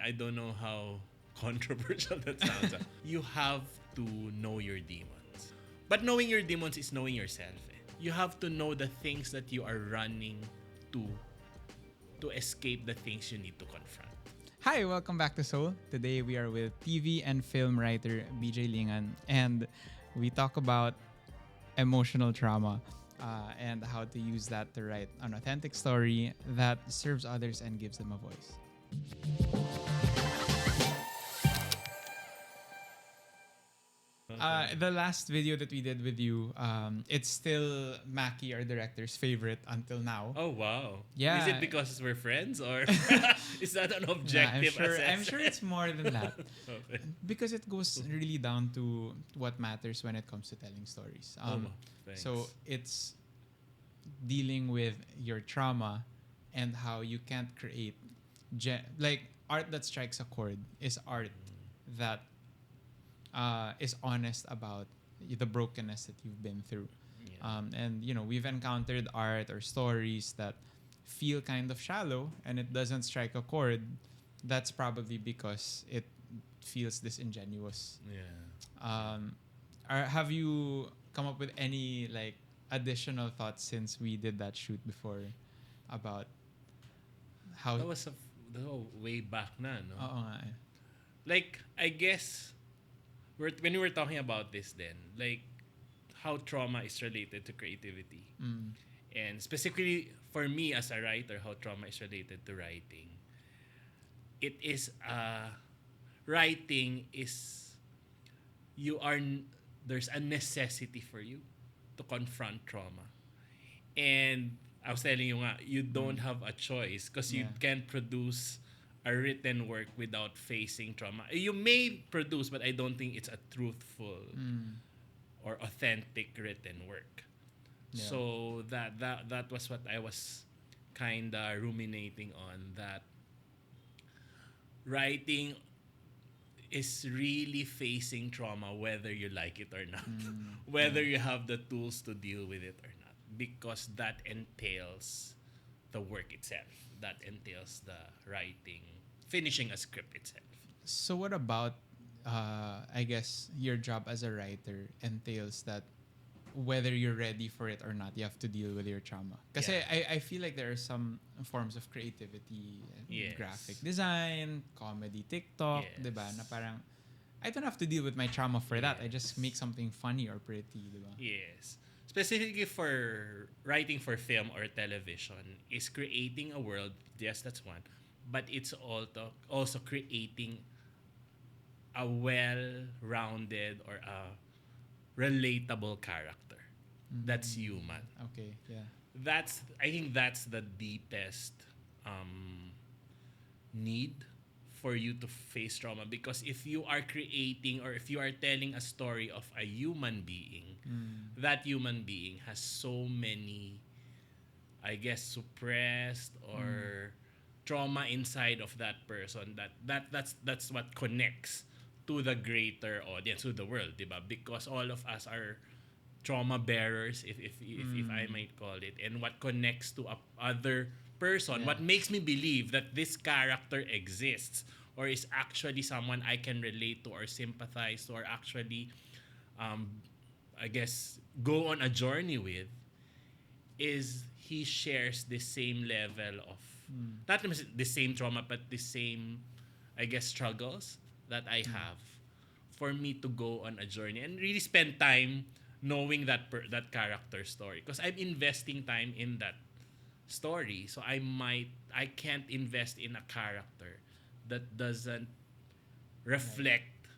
I don't know how controversial that sounds. You have to know your demons. But knowing your demons is knowing yourself. You have to know the things that you are running to escape the things you need to confront. Hi, welcome back to Soul. Today we are with TV and film writer BJ Lingan, and we talk about emotional trauma and how to use that to write an authentic story that serves others and gives them a voice. The last video that we did with you, it's still Maqui, our director's favorite until now. Oh wow! Yeah. Is it because we're friends or is that an objective assessment? I'm sure it's more than that. Okay. Because it goes really down to what matters when it comes to telling stories. Thanks. So it's dealing with your trauma and how you can't create like art that strikes a chord is art that is honest about the brokenness that you've been through. Yeah. And we've encountered art or stories that feel kind of shallow and it doesn't strike a chord. That's probably because it feels disingenuous. Yeah. Have you come up with any like additional thoughts since we did that shoot before about how That was way back na, no? Oo nga eh. Like, I guess when we were talking about this then, like how trauma is related to creativity. And specifically for me as a writer, how trauma is related to writing. It is writing is there's a necessity for you to confront trauma. And I was telling you nga, you don't have a choice because you can't produce a written work without facing trauma. You may produce, but I don't think it's a truthful or authentic written work. Yeah. So that was what I was kind of ruminating on, that writing is really facing trauma whether you like it or not, whether you have the tools to deal with it or not, because that entails the work itself, that entails the writing, finishing a script itself. So what about I guess your job as a writer entails that whether you're ready for it or not, you have to deal with your trauma. Because I feel like there are some forms of creativity, graphic design, comedy, TikTok, diba? Na parang, I don't have to deal with my trauma for that. I just make something funny or pretty, diba? Yes. Specifically for writing for film or television is creating a world, yes, that's one. But it's also creating a well-rounded or a relatable character that's human. Okay, yeah. I think that's the deepest need for you to face trauma, because if you are creating or if you are telling a story of a human being, that human being has so many, I guess, suppressed or trauma inside of that person that's what connects to the greater audience, to the world, diba? Because all of us are trauma bearers, if I might call it, and what connects to a other person, what makes me believe that this character exists or is actually someone I can relate to or sympathize to or actually, I guess, go on a journey with, is he shares the same level of, not the same trauma, but the same, I guess, struggles that I have, for me to go on a journey and really spend time knowing that character story, because I'm investing time in that story. So I can't invest in a character that doesn't reflect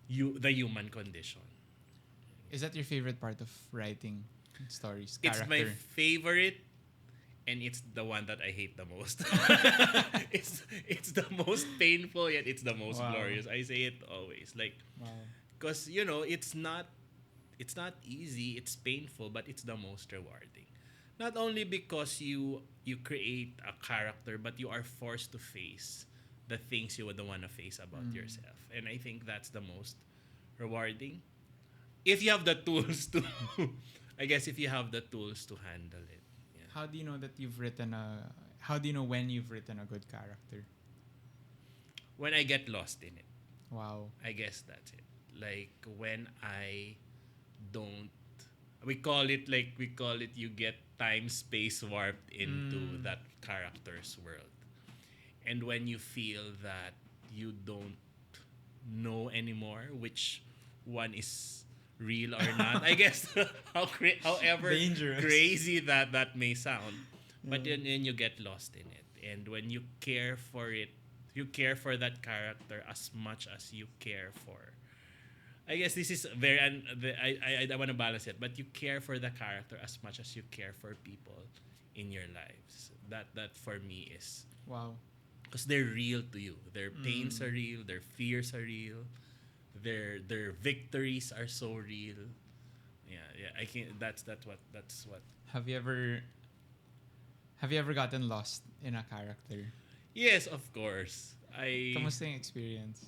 the human condition. Is that your favorite part of writing stories? It's Character? my favorite, and it's the one that I hate the most. it's the most painful, yet it's the most glorious. I say it always, like, because it's not easy. It's painful, but it's the most rewarding. Not only because you create a character, but you are forced to face the things you would want to face about yourself, and I think that's the most rewarding. If you have the tools to, I guess, if you have the tools to handle it. How do you know that you've written how do you know when you've written a good character? when I get lost in it. Wow. I guess that's it. Like when I don't, we call it you get time space warped into that character's world. And when you feel that you don't know anymore which one is real or not, I guess however Dangerous. crazy that may sound, but then you get lost in it. And when you care for it, you care for that character as much as you care for, I guess this is very I want to balance it, but you care for the character as much as you care for people in your lives. That for me is, Wow. because they're real to you. Their pains are real, their fears are real, their victories are so real. Yeah, I can that's what. Have you ever gotten lost in a character? Yes, of course. Kamusta yung experience?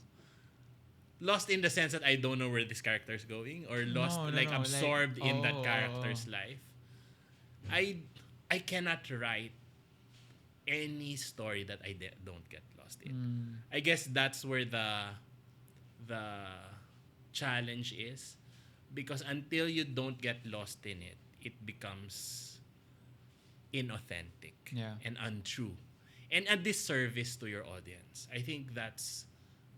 Lost in the sense that I don't know where this character is going, or lost like absorbed in that character's life. I cannot write any story that I don't get lost in. I guess that's where the challenge is, because until you don't get lost in it, it becomes inauthentic and untrue and a disservice to your audience. I think that's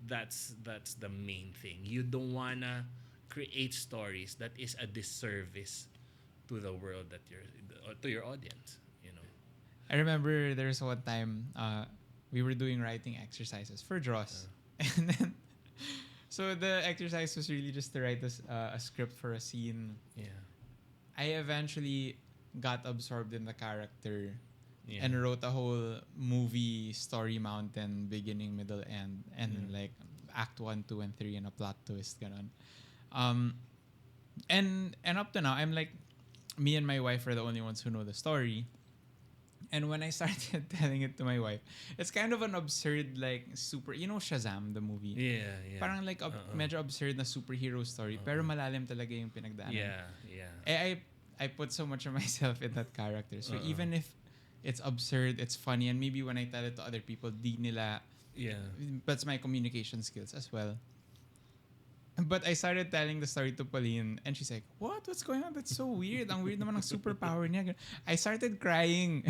the main thing. You don't wanna create stories that is a disservice to the world that to your audience. I remember there was one time we were doing writing exercises for Dross. And then, so the exercise was really just to write a script for a scene. Yeah. I eventually got absorbed in the character and wrote a whole movie story mountain, beginning, middle, end, and like act 1, 2, and 3 and a plot twist. Ganon. And up to now, I'm like, me and my wife are the only ones who know the story. And when I started telling it to my wife, it's kind of an absurd, like, super, Shazam, the movie? Yeah. Parang like medyo absurd na superhero story, pero malalim talaga yung pinagdaanan. Yeah. I put so much of myself in that character. So even if it's absurd, it's funny, and maybe when I tell it to other people, di nila, that's my communication skills as well. But I started telling the story to Pauline, and she's like, "What? What's going on? That's so weird. Ang weird naman ng superpower niya." I started crying.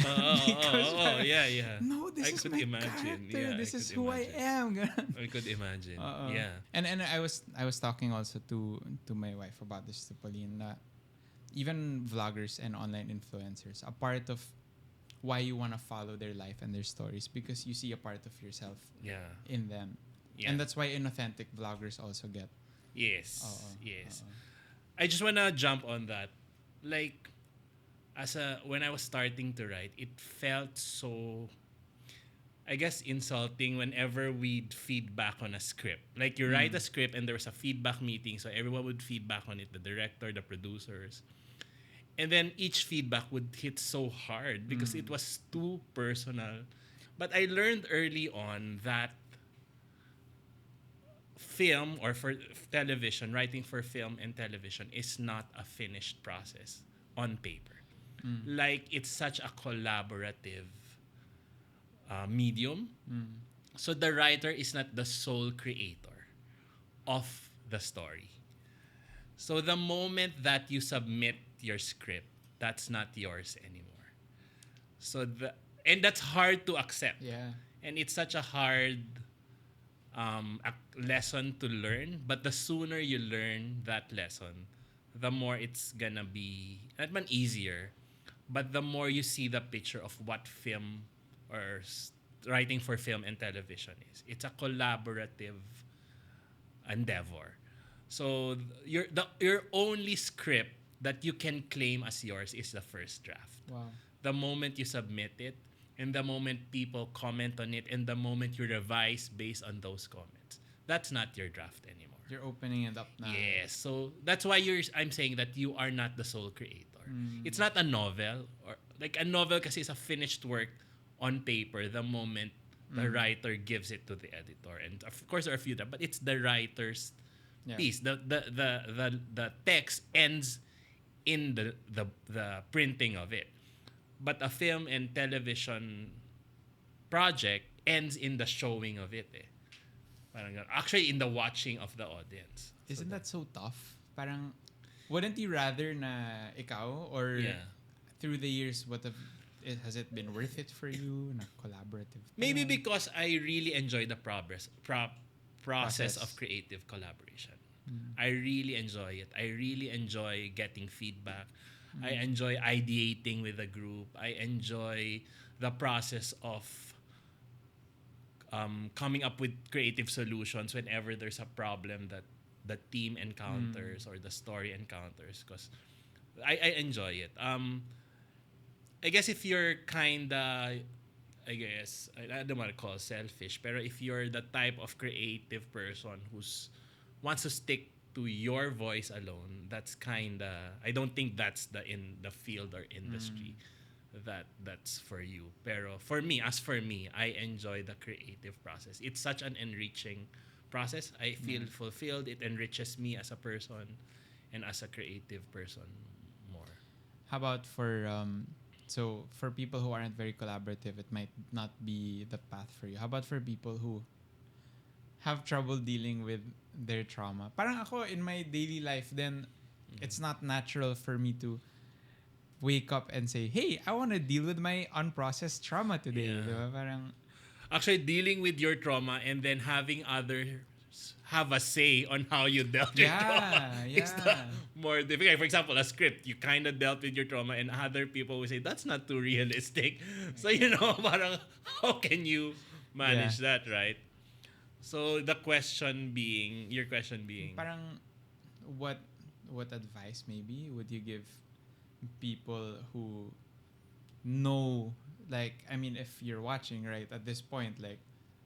Yeah. No, this is my character. This is who I am. I could imagine. Yeah. And I was talking also to my wife about this to Pauline, na even vloggers and online influencers, a part of why you want to follow their life and their stories, because you see a part of yourself in them. And that's why inauthentic vloggers also get. Yes. I just wanna jump on that. Like, when I was starting to write, it felt so, I guess, insulting whenever we'd feedback on a script. Like, you write a script and there was a feedback meeting, so everyone would feedback on it, the director, the producers. And then each feedback would hit so hard because it was too personal. But I learned early on that film, or for television, writing for film and television is not a finished process on paper. Like, it's such a collaborative medium. So the writer is not the sole creator of the story. So the moment that you submit your script, that's not yours anymore. So and that's hard to accept. Yeah. And it's such a hard a lesson to learn. But the sooner you learn that lesson, the more it's gonna be not easier, but the more you see the picture of what film or writing for film and television is. It's a collaborative endeavor. So your only script that you can claim as yours is the first draft. Wow. The moment you submit it, and the moment people comment on it, and the moment you revise based on those comments, that's not your draft anymore. You're opening it up now. Yes. So that's why I'm saying that you are not the sole creator. It's not a novel, or like a novel kasi is a finished work on paper the moment the writer gives it to the editor. And of course there are a few but it's the writer's piece. The text ends in the printing of it. But a film and television project ends in the showing of it. Parang ganun. Actually, in the watching of the audience. Isn't that so tough? Parang, wouldn't you rather na ikaw or Yeah. through the years, has it been worth it for you na collaborative? Maybe Parang because I really enjoy the process of creative collaboration. I really enjoy it. I really enjoy getting feedback. I enjoy ideating with the group. I enjoy the process of coming up with creative solutions whenever there's a problem that the team encounters or the story encounters, because I enjoy it. I guess if you're kinda, I don't want to call selfish, pero if you're the type of creative person who's wants to stick to your voice alone, that's kinda, I don't think that's in the field or industry that's for you. Pero for me, I enjoy the creative process. It's such an enriching process. I feel fulfilled. It enriches me as a person and as a creative person more. how about for so for people who aren't very collaborative, it might not be the path for you. How about for people who have trouble dealing with their trauma? Parang ako in my daily life, then it's not natural for me to wake up and say, "Hey, I want to deal with my unprocessed trauma today." Yeah. Diba? Parang Actually, dealing with your trauma and then having others have a say on how you dealt with trauma is the more difficult. For example, a script, you kind of dealt with your trauma and other people will say, that's not too realistic. So, parang, how can you manage that, right? So, your question being, parang what advice maybe would you give people who know, like, I mean, if you're watching right at this point, like,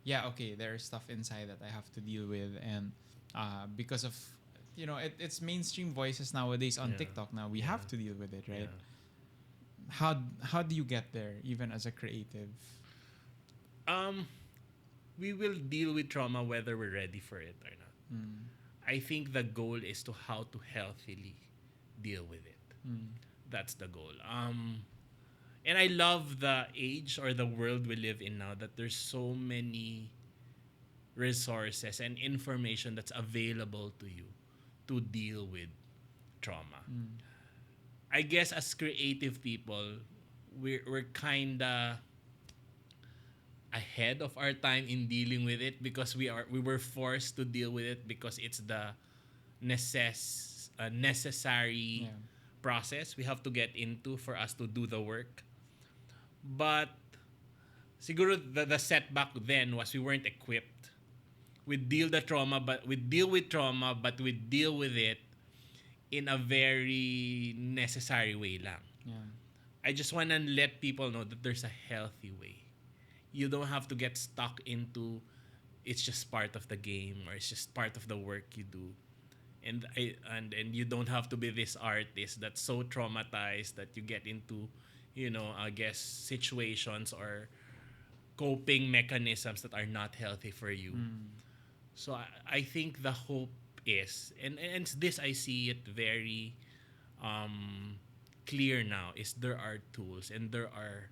yeah, okay, there's stuff inside that I have to deal with, and because of it's mainstream voices nowadays on TikTok now, we have to deal with it, right? How do you get there even as a creative? we will deal with trauma whether we're ready for it or not. I think the goal is to how to healthily deal with it. That's the goal. And I love the age or the world we live in now, that there's so many resources and information that's available to you to deal with trauma. I guess as creative people, we're kinda ahead of our time in dealing with it, because we were forced to deal with it because it's the necessary process we have to get into for us to do the work. But siguro the setback then was we weren't equipped. We deal with trauma, but we deal with it in a very necessary way lang. I just want to let people know that there's a healthy way. You don't have to get stuck into it's just part of the game or it's just part of the work you do. And you don't have to be this artist that's so traumatized that you get into, I guess, situations or coping mechanisms that are not healthy for you. So I think the hope is, and this I see it very clear now, is there are tools and there are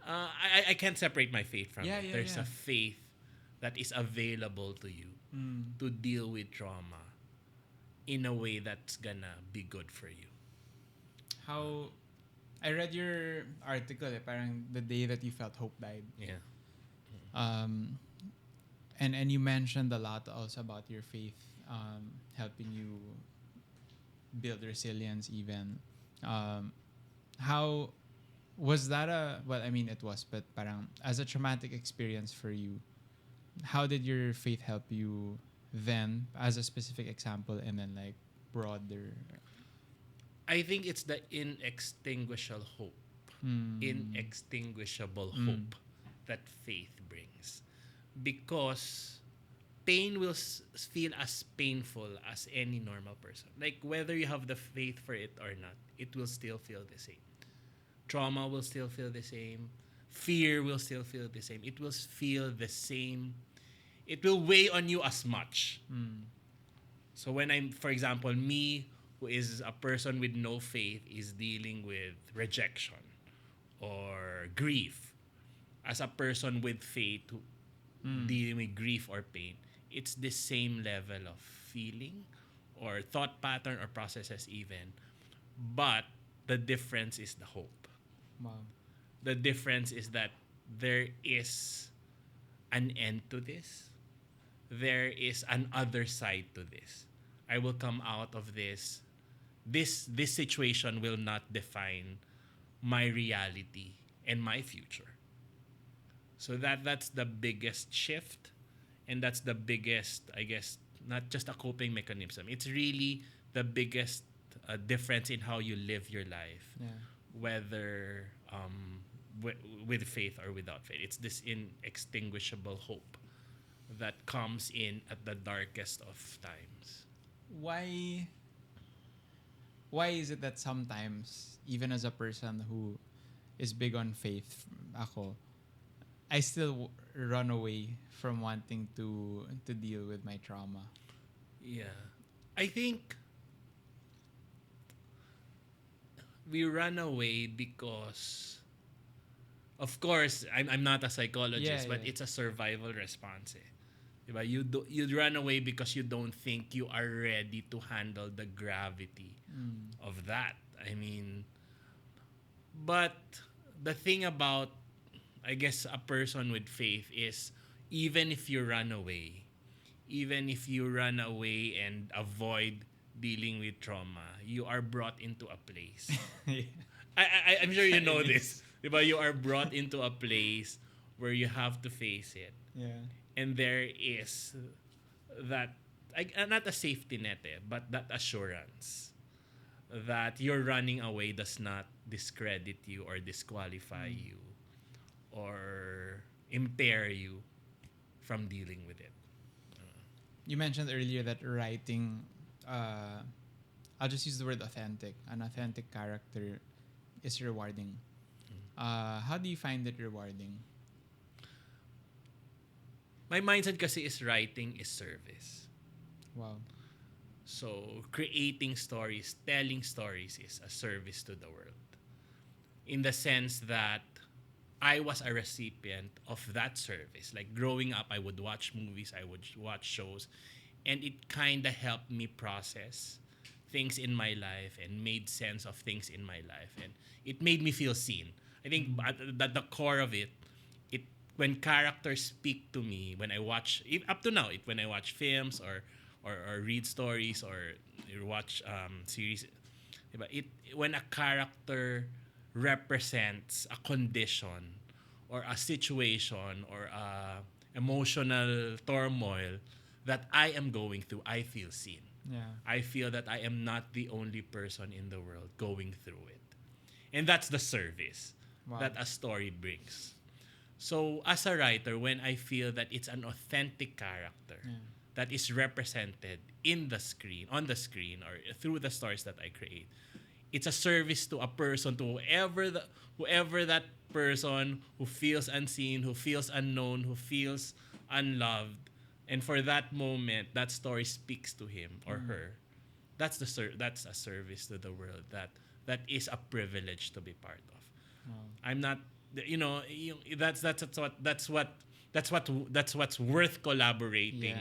I can't separate my faith from it. There's a faith that is available to you to deal with trauma in a way that's gonna be good for you. How I read your article, parang the day that you felt hope died. Yeah. And you mentioned a lot also about your faith helping you build resilience even. How was that it was, but parang as a traumatic experience for you, how did your faith help you then as a specific example, and then like broader? I think it's the inextinguishable hope that faith brings, because pain will feel as painful as any normal person. Like whether you have the faith for it or not, it will still feel the same. Trauma will still feel the same. Fear will still feel the same. It will feel the same. It will weigh on you as much. So when for example, me, who is a person with no faith, is dealing with rejection or grief, as a person with faith dealing with grief or pain, it's the same level of feeling or thought pattern or processes even. But the difference is the hope. Wow. The difference is that there is an end to this. There is an other side to this. I will come out of this. This situation will not define my reality and my future. So that's the biggest shift, and that's the biggest, I guess, not just a coping mechanism. It's really the biggest difference in how you live your life, whether with faith or without faith. It's this inextinguishable hope that comes in at the darkest of times. Why is it that sometimes, even as a person who is big on faith, I still run away from wanting to deal with my trauma? Yeah. I think we run away because, of course, I'm not a psychologist, but it's a survival response. Diba? You run away because you don't think you are ready to handle the gravity of that. I mean, but the thing about, I guess, a person with faith is, even if you run away and avoid dealing with trauma, you are brought into a place. I'm sure you know this. Diba? You are brought into a place where you have to face it. Yeah. And there is that, not a safety net, but that assurance that your running away does not discredit you or disqualify you or impair you from dealing with it. You mentioned earlier that writing, I'll just use the word authentic. An authentic character is rewarding. How do you find it rewarding? My mindset kasi is writing is service. Wow. So creating stories, telling stories is a service to the world. In the sense that I was a recipient of that service. Like growing up, I would watch movies, I would watch shows, and it kind of helped me process things in my life and made sense of things in my life. And it made me feel seen. I think at the core of it, when characters speak to me, when I watch, up to now, when I watch films or read stories or watch series, when a character represents a condition or a situation or a emotional turmoil that I am going through, I feel seen. Yeah. I feel that I am not the only person in the world going through it. And that's the service that a story brings. So as a writer, when I feel that it's an authentic character that is represented on the screen or through the stories that I create, it's a service to a person, to whoever that person who feels unseen, who feels unknown, who feels unloved, and for that moment, that story speaks to him or her. That's a service to the world that is a privilege to be part of. I'm not, that's what's worth collaborating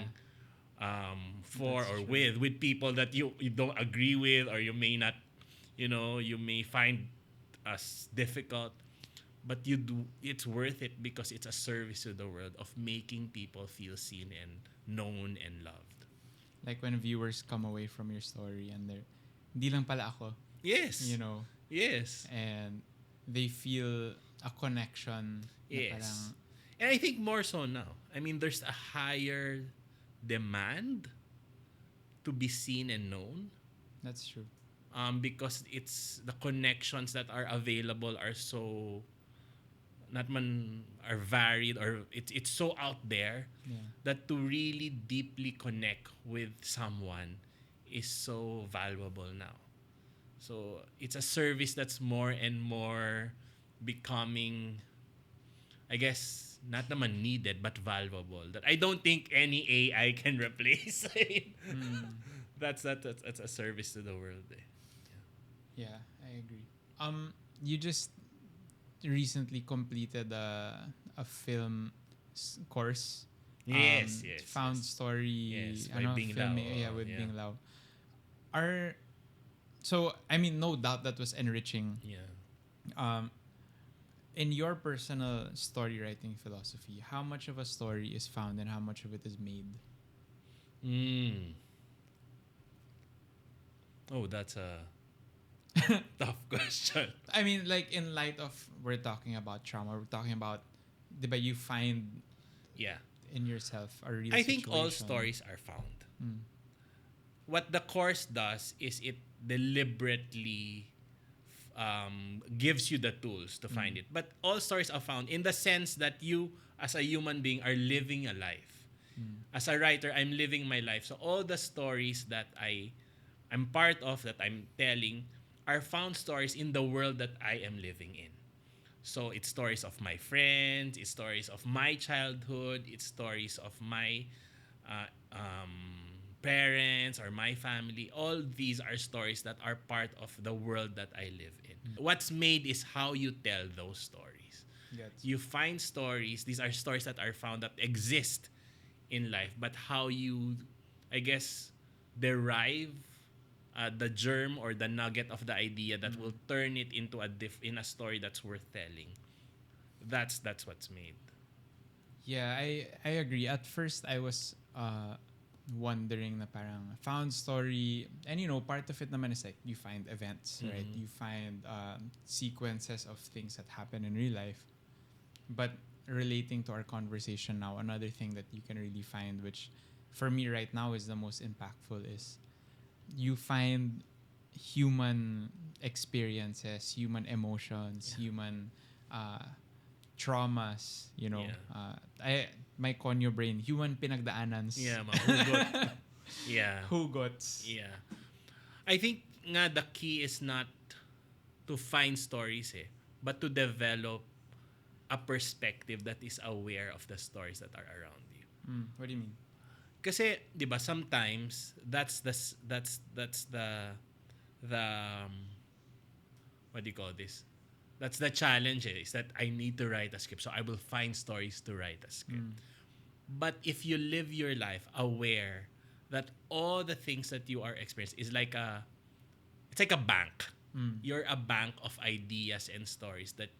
for or with people that you don't agree with, or you may not, you may find as difficult, but it's worth it because it's a service to the world of making people feel seen and known and loved. Like when viewers come away from your story and they're, di lang pala ako. Yes. Yes. And they feel a connection. Yes. And I think more so now. I mean, there's a higher demand to be seen and known. That's true. Because it's the connections that are available are so are varied, or it's so out there that to really deeply connect with someone is so valuable now. So it's a service that's more and more becoming, I guess, not naman needed, but valuable. That I don't think any AI can replace. That's a service to the world. Yeah, I agree. You just recently completed a film course Yes, found yes. story, Yes, by Bing Lao. with Yeah. Bing Lao. Are so I mean, no doubt that was enriching. Yeah. Um, in your personal story writing philosophy, how much of a story is found and how much of it is made? Mm. Oh, that's a tough question. I mean, like in light of we're talking about trauma, we're talking about, but you find Yeah. in yourself a real I think all situation. stories are found. Mm. What the course does is it deliberately gives you the tools to find it. But all stories are found in the sense that you, as a human being, are living a life. As a writer, I'm living my life. So all the stories that I'm part of, that I'm telling, are found stories in the world that I am living in. So it's stories of my friends, it's stories of my childhood, it's stories of my uh, parents or my family. All these are stories that are part of the world that I live in. What's made is how you tell those stories. Gets. You find stories, these are stories that are found that exist in life, but how you, I guess, derive the germ or the nugget of the idea that will turn it into in a story that's worth telling. That's what's made. Yeah, I agree. At first, I was wondering na parang found story, and part of it naman is like you find events, right? You find sequences of things that happen in real life. But relating to our conversation now, another thing that you can really find, which for me right now is the most impactful, is you find human experiences, human emotions, human traumas, Yeah. my conyo brain, human pinagdaanans. Yeah, mahugot. Yeah. Hugots. Yeah. I think nga the key is not to find stories but to develop a perspective that is aware of the stories that are around you. What do you mean? Kasi, 'di ba, sometimes that's the what do you call this? That's the challenge is that I need to write a script, so I will find stories to write a script. But if you live your life aware that all the things that you are experiencing is it's like a bank. You're a bank of ideas and stories that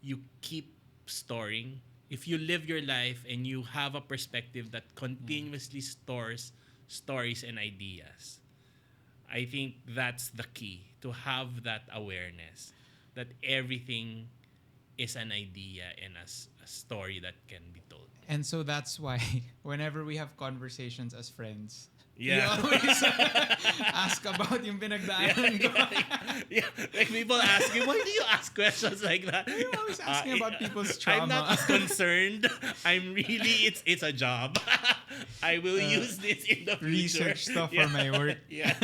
you keep storing. If you live your life and you have a perspective that continuously stores stories and ideas, I think that's the key, to have that awareness that everything is an idea and a story that can be told. And so that's why whenever we have conversations as friends, you Yeah. always ask about yung pinagdaanan ko. Yeah. Like people ask me, why do you ask questions like that? You're always asking about people's I'm trauma. not as concerned. I'm really, it's a job. I will use this in the future. Research stuff for my work. Yeah.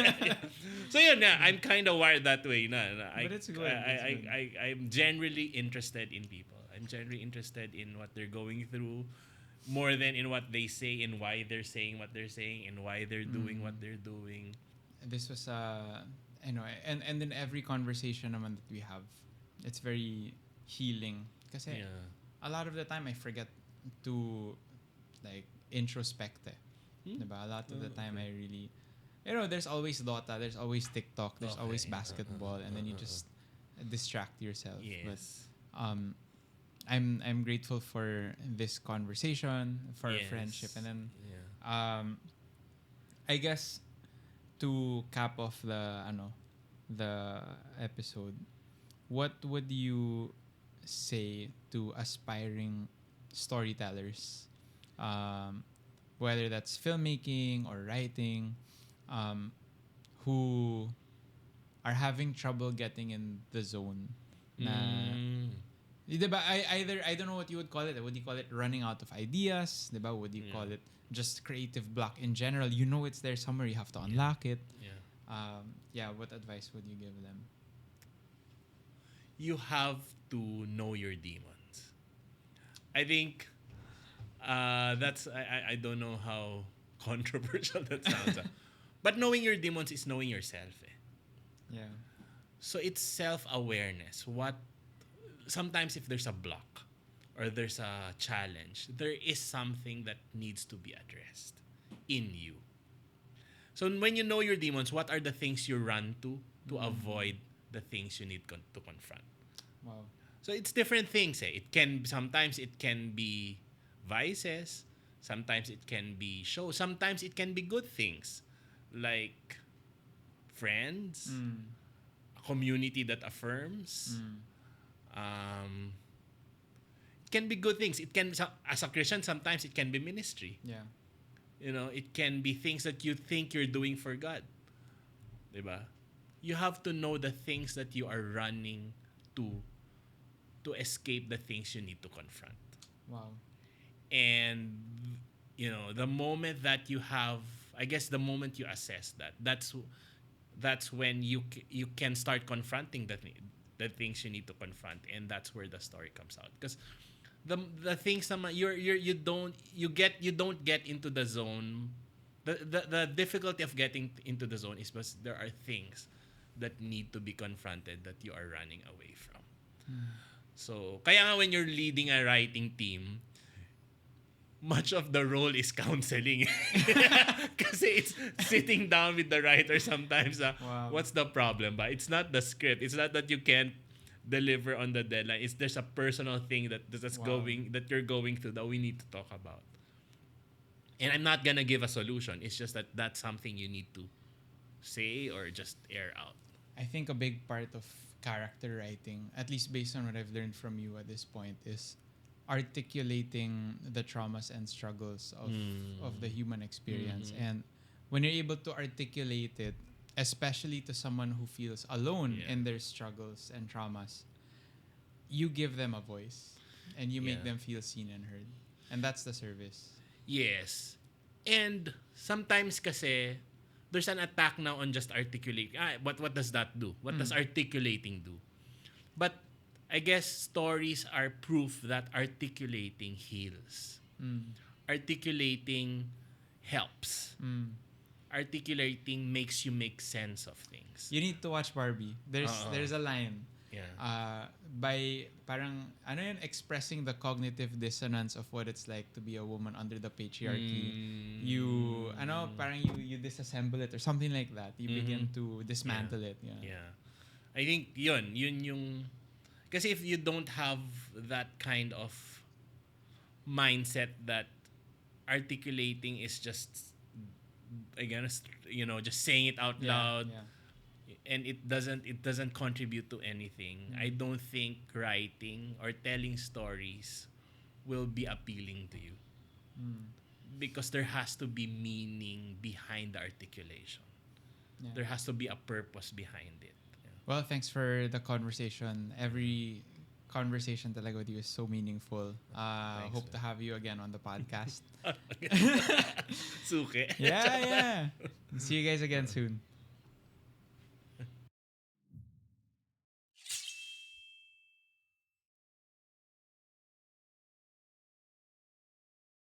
So yun na, I'm kind of wired that way na. But it's good. I'm generally interested in people. I'm generally interested in what they're going through, more than in what they say and why they're saying what they're saying and why they're doing what they're doing. This was and in every conversation naman that we have, it's very healing. Kasi a lot of the time I forget to like introspect. Diba? A lot of the time I really, there's always Dota, there's always TikTok, there's always basketball, and then you just distract yourself. Yes. But I'm grateful for this conversation, for our friendship, and then I guess to cap off the episode, what would you say to aspiring storytellers, whether that's filmmaking or writing, who are having trouble getting in the zone? Diba, I don't know what you would call it. Would you call it running out of ideas? Diba? Would you call it just creative block in general? It's there somewhere. You have to unlock it. What advice would you give them? You have to know your demons. I think that's I don't know how controversial that sounds. But knowing your demons is knowing yourself. Yeah. So it's self-awareness. Sometimes if there's a block or there's a challenge, there is something that needs to be addressed in you. So when you know your demons, what are the things you run to avoid the things you need to confront? Wow. So it's different things. Sometimes it can be vices, sometimes it can be shows, sometimes it can be good things like friends, a community that affirms. It can be good things. It can, as a Christian, sometimes it can be ministry. Yeah. It can be things that you think you're doing for God. Diba? You have to know the things that you are running to escape the things you need to confront. Wow. And the moment that you have, I guess the moment you assess that, that's when you can start confronting the things you need to confront, and that's where the story comes out. Because the things that you don't get into the zone. The difficulty of getting into the zone is because there are things that need to be confronted that you are running away from. So, kaya nga when you're leading a writing team, much of the role is counseling. Kasi it's sitting down with the writer sometimes. Wow. What's the problem? But it's not the script. It's not that you can't deliver on the deadline. There's a personal thing that's that you're going through that we need to talk about. And I'm not gonna give a solution. It's just that that's something you need to say or just air out. I think a big part of character writing, at least based on what I've learned from you at this point, is articulating the traumas and struggles of the human experience. And when you're able to articulate it, especially to someone who feels alone in their struggles and traumas, you give them a voice and you make them feel seen and heard. And that's the service. Yes. And sometimes kasi there's an attack now on just articulating. What does that do? What does articulating do? But I guess stories are proof that articulating heals. Articulating helps. Articulating makes you make sense of things. You need to watch Barbie. There's a line. Yeah. By parang expressing the cognitive dissonance of what it's like to be a woman under the patriarchy. You disassemble it or something like that. You begin to dismantle it. Yeah. I think yun yung kasi if you don't have that kind of mindset that articulating is just again just saying it out loud. And it doesn't contribute to anything. I don't think writing or telling stories will be appealing to you. Because there has to be meaning behind the articulation. Yeah. There has to be a purpose behind it. Yeah. Well, thanks for the conversation. Every conversation talaga with you is so meaningful. Hope to have you again on the podcast. Suke. Yeah. See you guys again soon.